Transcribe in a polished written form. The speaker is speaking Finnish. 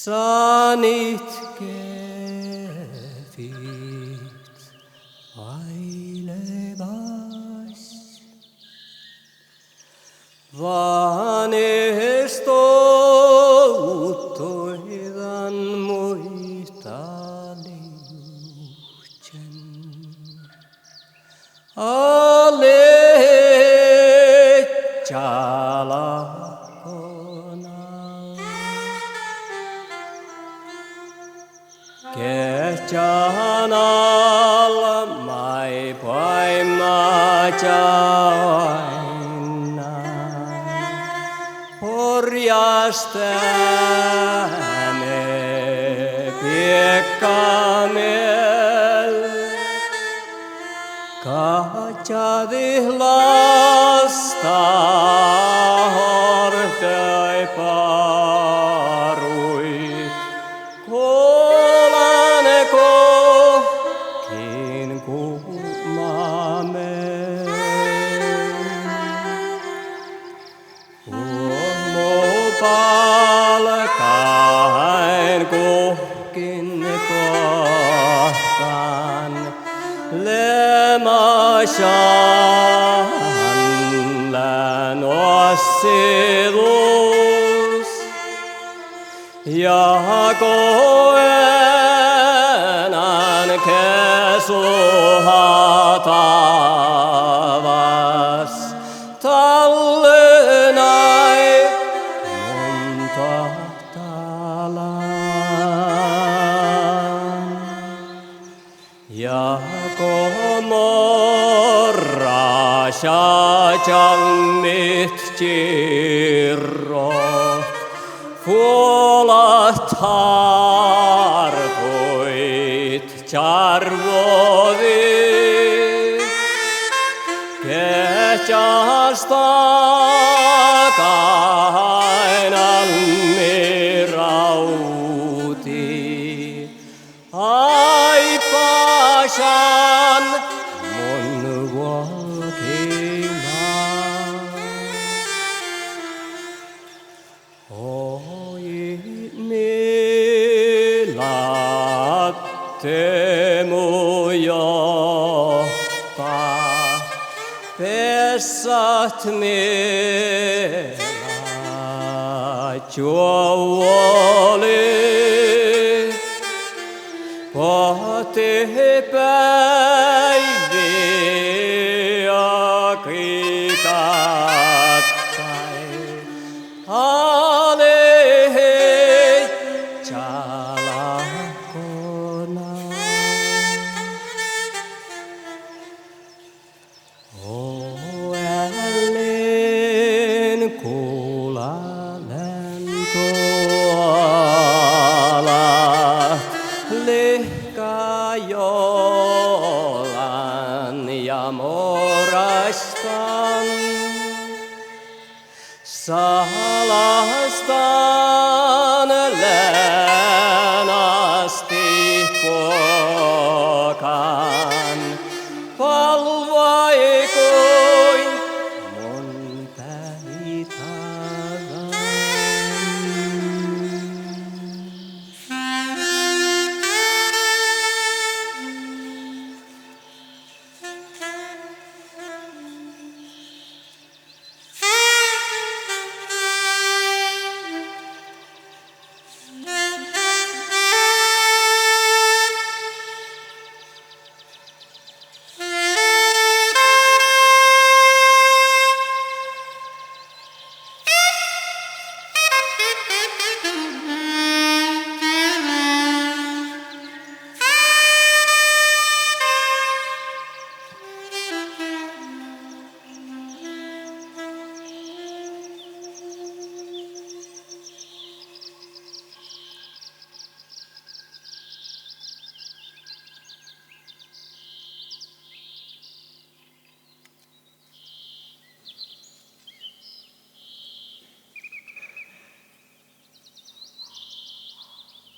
Sanit kävit vailevas, vaan estoutoidan muista liuhtsen. Ale chalakona Kehjanal mai paima jaina Porjastämme piekkamel Katsadi lasta hortoi paruit Kolane kohkin kummamme Huomo palkain kohkin kohtaan Lemashan län ossidus ja koenan kesuhatavas tallenai mun tahtalan ja komorra shajammit kirrot Fuolat harpuit charvodi Kehjasta kainan mirauti Ai pashan mun walkimaan Oi milattemu johta Pessat mielät juoli Kohti päiviä kikattai Ale chalakona Älleen kuulalen tuolat Lehkajolan ja morastan Salastan